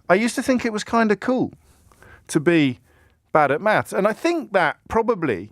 I used to think it was kind of cool to be bad at maths. And I think that probably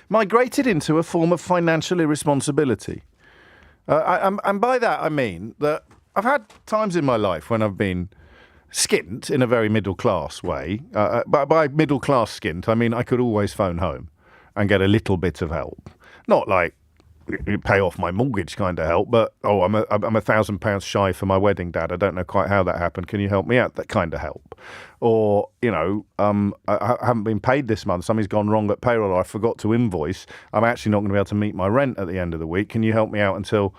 migrated into a form of financial irresponsibility. And by that, I mean that I've had times in my life when I've been skint in a very middle-class way. By middle-class skint, I mean I could always phone home and get a little bit of help. Not like pay off my mortgage kind of help, but, I'm £1,000 shy for my wedding, Dad. I don't know quite how that happened. Can you help me out? That kind of help. Or, I haven't been paid this month. Something's gone wrong at payroll. Or I forgot to invoice. I'm actually not going to be able to meet my rent at the end of the week. Can you help me out until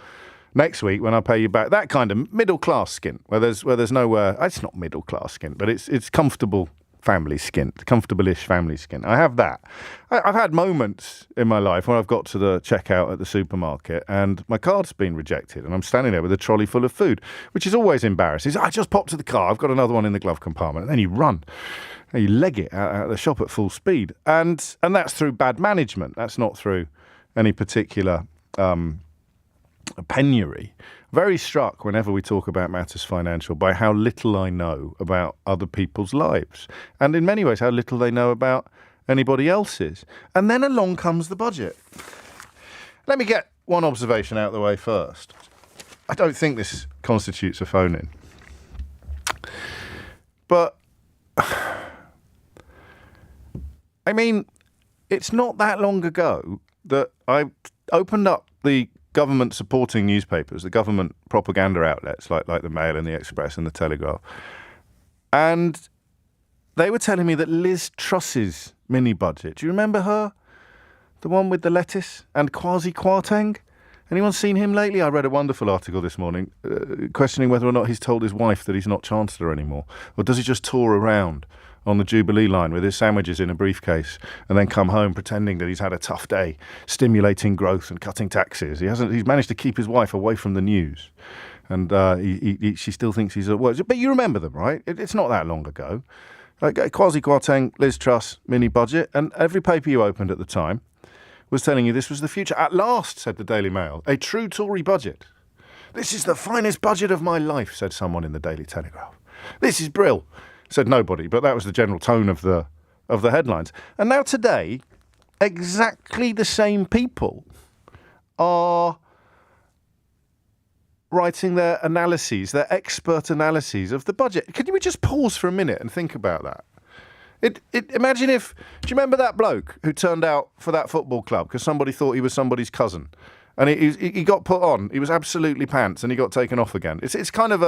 next week when I pay you back? That kind of middle-class skint where there's nowhere. It's not middle-class skint, but it's comfortable family skint, comfortable-ish family skint. I have that. I've had moments in my life when I've got to the checkout at the supermarket and my card's been rejected and I'm standing there with a trolley full of food, which is always embarrassing. I just popped to the car, I've got another one in the glove compartment, and then you run. And you leg it out of the shop at full speed. And that's through bad management. That's not through any particular penury. Very struck whenever we talk about matters financial by how little I know about other people's lives, and in many ways how little they know about anybody else's. And then along comes the budget. Let me get one observation out of the way first. I don't think this constitutes a phone-in, but I mean, it's not that long ago that I opened up the government supporting newspapers, the government propaganda outlets like the Mail and the Express and the Telegraph. And they were telling me that Liz Truss's mini budget, do you remember her? The one with the lettuce and Kwasi Kwarteng? Anyone seen him lately? I read a wonderful article this morning questioning whether or not he's told his wife that he's not Chancellor anymore. Or does he just tour around on the Jubilee line with his sandwiches in a briefcase and then come home pretending that he's had a tough day, stimulating growth and cutting taxes? He's managed to keep his wife away from the news. And she still thinks he's at work. But you remember them, right? It's not that long ago. Like Kwasi Kwarteng, Liz Truss, mini budget, and every paper you opened at the time was telling you this was the future. At last, said the Daily Mail, a true Tory budget. This is the finest budget of my life, said someone in the Daily Telegraph. This is brill, said nobody, but that was the general tone of the headlines. And now today, exactly the same people are writing their analyses, their expert analyses of the budget. Could we just pause for a minute and think about that? Imagine if, do you remember that bloke who turned out for that football club because somebody thought he was somebody's cousin? And he got put on. He was absolutely pants and he got taken off again. It's kind of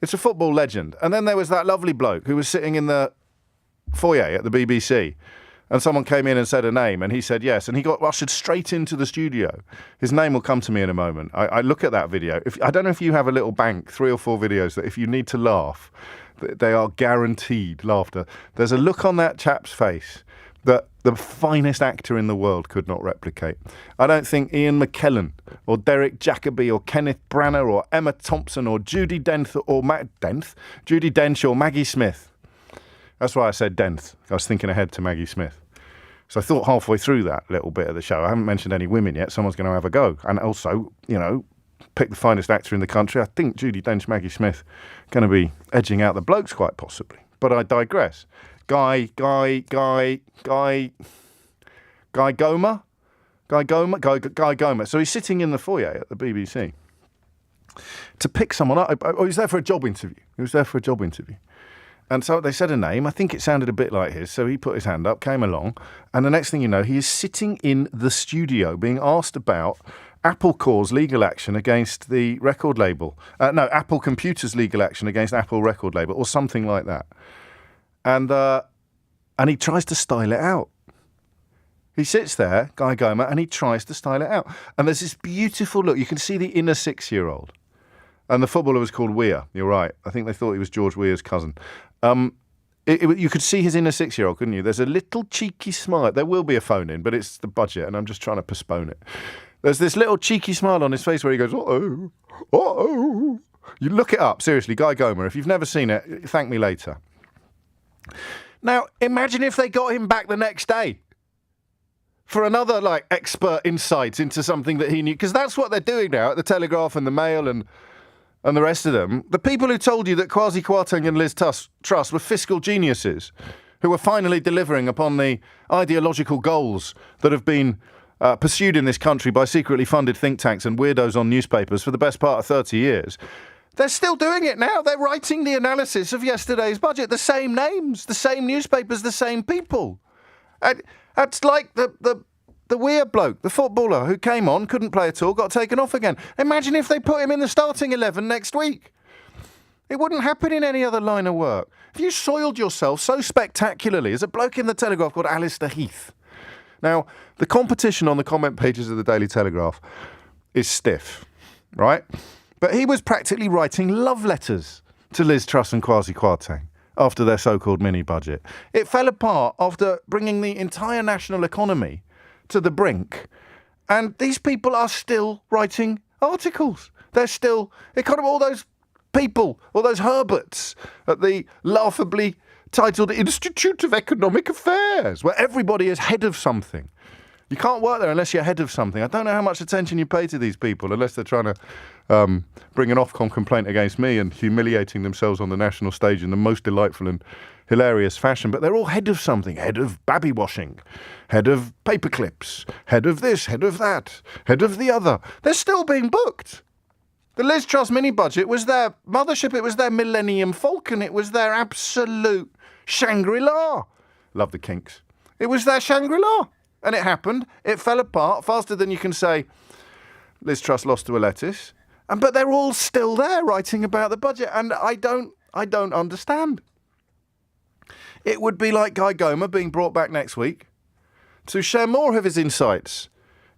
it's a football legend. And then there was that lovely bloke who was sitting in the foyer at the BBC and someone came in and said a name and he said yes. And he got ushered straight into the studio. His name will come to me in a moment. I look at that video. I don't know if you have a little bank, 3 or 4 videos that if you need to laugh, they are guaranteed laughter. There's a look on that chap's face that the finest actor in the world could not replicate. I don't think Ian McKellen or Derek Jacobi or Kenneth Branagh or Emma Thompson or Judi Dench or Judi Dench or Maggie Smith. That's why I said Dench. I was thinking ahead to Maggie Smith. So I thought halfway through that little bit of the show, I haven't mentioned any women yet. Someone's going to have a go. And also, pick the finest actor in the country. I think Judi Dench, Maggie Smith, going to be edging out the blokes quite possibly. But I digress. Guy Goma. So he's sitting in the foyer at the BBC to pick someone up. Oh, he was there for a job interview. And so they said a name. I think it sounded a bit like his. So he put his hand up, came along. And the next thing you know, he is sitting in the studio being asked about Apple Corps' legal action against the record label. Apple Computer's legal action against Apple record label or something like that. And he tries to style it out. He sits there, Guy Goma, and he tries to style it out. And there's this beautiful look. You can see the inner 6-year-old. And the footballer was called Weir. You're right. I think they thought he was George Weir's cousin. You could see his inner 6-year-old, couldn't you? There's a little cheeky smile. There will be a phone-in, but it's the budget, and I'm just trying to postpone it. There's this little cheeky smile on his face where he goes, uh-oh, uh-oh. You look it up, seriously, Guy Goma. If you've never seen it, thank me later. Now, imagine if they got him back the next day for another, expert insights into something that he knew. Because that's what they're doing now at the Telegraph and the Mail and and the rest of them, the people who told you that Kwasi Kwarteng and Liz Truss were fiscal geniuses who were finally delivering upon the ideological goals that have been pursued in this country by secretly funded think tanks and weirdos on newspapers for the best part of 30 years, they're still doing it now. They're writing the analysis of yesterday's budget. The same names, the same newspapers, the same people. That's like the weird bloke, the footballer who came on, couldn't play at all, got taken off again. Imagine if they put him in the starting 11 next week. It wouldn't happen in any other line of work. If you soiled yourself so spectacularly, there's a bloke in the Telegraph called Alistair Heath. Now, the competition on the comment pages of the Daily Telegraph is stiff, right? But he was practically writing love letters to Liz Truss and Kwasi Kwarteng after their so-called mini-budget. It fell apart after bringing the entire national economy to the brink. And these people are still writing articles. They're still, all those people, all those Herberts at the laughably titled Institute of Economic Affairs, where everybody is head of something. You can't work there unless you're head of something. I don't know how much attention you pay to these people unless they're trying to bring an Ofcom complaint against me and humiliating themselves on the national stage in the most delightful and hilarious fashion. But they're all head of something. Head of babby washing, head of paper clips, head of this, head of that, head of the other. They're still being booked. The Liz Truss mini-budget was their mothership. It was their Millennium Falcon. It was their absolute Shangri-La. Love the kinks. It was their Shangri-La. And it happened. It fell apart faster than you can say Liz Truss lost to a lettuce. But they're all still there writing about the budget. And I don't understand. It would be like Guy Gomer being brought back next week to share more of his insights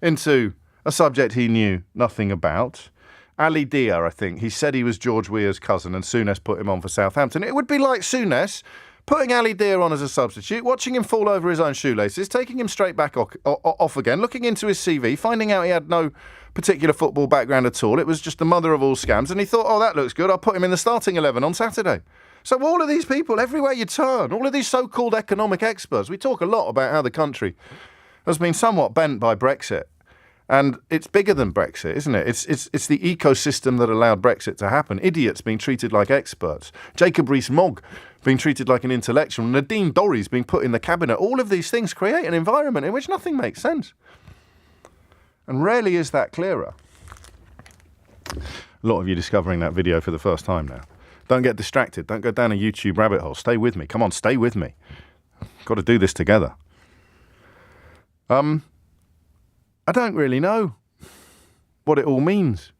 into a subject he knew nothing about. Ali Dia, I think. He said he was George Weah's cousin and Souness put him on for Southampton. It would be like Souness putting Ali Dia on as a substitute, watching him fall over his own shoelaces, taking him straight back off again, looking into his CV, finding out he had no particular football background at all. It was just the mother of all scams. And he thought, oh, that looks good. I'll put him in the starting 11 on Saturday. So all of these people, everywhere you turn, all of these so-called economic experts, we talk a lot about how the country has been somewhat bent by Brexit. And it's bigger than Brexit, isn't it? It's the ecosystem that allowed Brexit to happen. Idiots being treated like experts. Jacob Rees-Mogg being treated like an intellectual. Nadine Dorries being put in the cabinet. All of these things create an environment in which nothing makes sense. And rarely is that clearer. A lot of you discovering that video for the first time now. Don't get distracted. Don't go down a YouTube rabbit hole. Stay with me. Come on, stay with me. Got to do this together. I don't really know what it all means.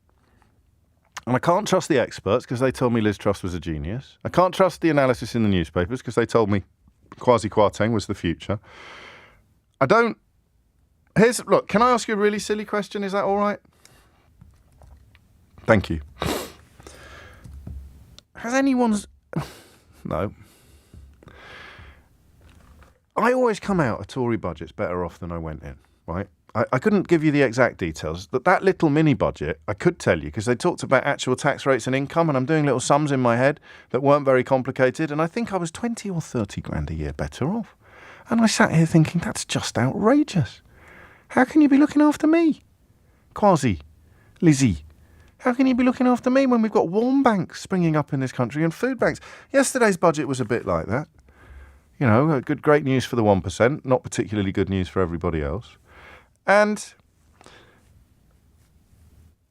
And I can't trust the experts because they told me Liz Truss was a genius. I can't trust the analysis in the newspapers because they told me Kwasi Kwarteng was the future. Look, can I ask you a really silly question? Is that all right? Thank you. Has anyone's... No. I always come out of Tory budgets better off than I went in, right? I couldn't give you the exact details. That little mini-budget, I could tell you, because they talked about actual tax rates and income, and I'm doing little sums in my head that weren't very complicated, and I think I was 20 or 30 grand a year better off. And I sat here thinking, that's just outrageous. How can you be looking after me? Kwasi, Lizzie, how can you be looking after me when we've got warm banks springing up in this country and food banks? Yesterday's budget was a bit like that. You know, great news for the 1%, not particularly good news for everybody else. And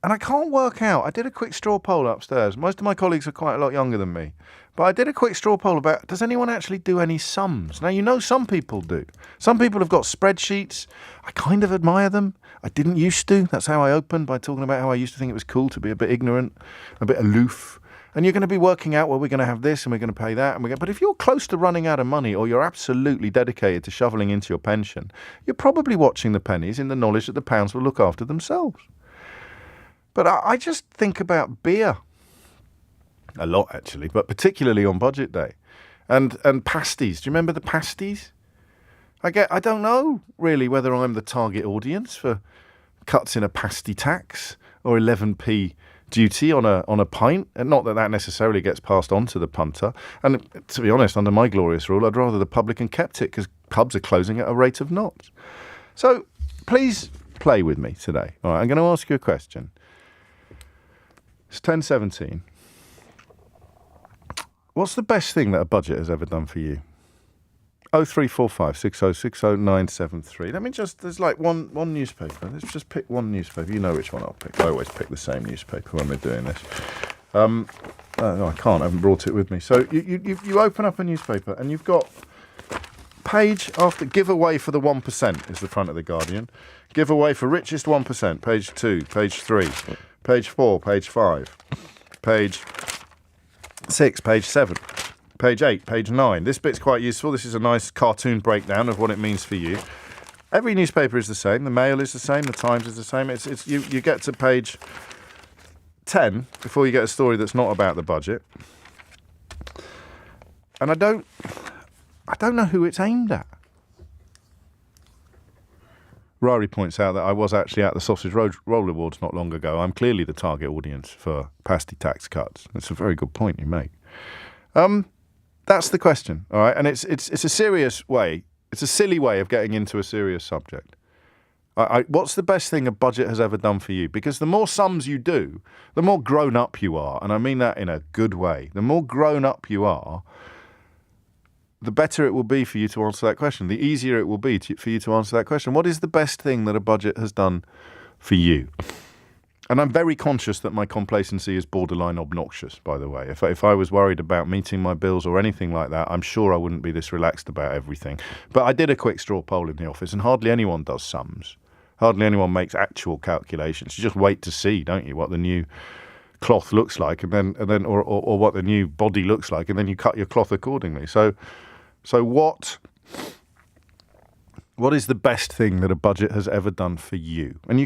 I can't work out. I did a quick straw poll upstairs. Most of my colleagues are quite a lot younger than me. But I did a quick straw poll about, does anyone actually do any sums? Now, you know some people do. Some people have got spreadsheets. I kind of admire them. I didn't used to. That's how I opened, by talking about how I used to think it was cool to be a bit ignorant, a bit aloof. And you're going to be working out, well, we're going to have this and we're going to pay that. But if you're close to running out of money or you're absolutely dedicated to shoveling into your pension, you're probably watching the pennies in the knowledge that the pounds will look after themselves. But I just think about beer a lot, actually, but particularly on budget day. And pasties. Do you remember the pasties? I don't know, really, whether I'm the target audience for cuts in a pasty tax or 11p duty on a pint, and not that necessarily gets passed on to the punter. And to be honest, under my glorious rule, I'd rather the publican kept it because pubs are closing at a rate of knots. So please play with me today. All right, I'm going to ask you a question. It's 10:17. What's the best thing that a budget has ever done for you? 0345 6060973. Let me just, there's like one newspaper. Let's just pick one newspaper. You know which one I'll pick. I always pick the same newspaper when we're doing this. No, I can't. I haven't brought it with me. So you open up a newspaper and you've got page after giveaway for the 1% is the front of the Guardian. Giveaway for richest 1%, page 2, page 3, page 4, page 5, page 6, page 7. Page 8, page 9. This bit's quite useful. This is a nice cartoon breakdown of what it means for you. Every newspaper is the same. The Mail is the same. The Times is the same. It's you get to page 10 before you get a story that's not about the budget. And I don't know who it's aimed at. Rari points out that I was actually at the Sausage Roll Awards not long ago. I'm clearly the target audience for pasty tax cuts. That's a very good point you make. That's the question, all right? And it's a serious way. It's a silly way of getting into a serious subject. What's the best thing a budget has ever done for you? Because the more sums you do, the more grown up you are. And I mean that in a good way. The more grown up you are, the better it will be for you to answer that question. The easier it will be for you to answer that question. What is the best thing that a budget has done for you? And I'm very conscious that my complacency is borderline obnoxious, by the way. If I was worried about meeting my bills or anything like that, I'm sure I wouldn't be this relaxed about everything. But I did a quick straw poll in the office, and hardly anyone does sums. Hardly anyone makes actual calculations. You just wait to see, don't you, what the new cloth looks like, and then or what the new body looks like, and then you cut your cloth accordingly. So what is the best thing that a budget has ever done for you? And you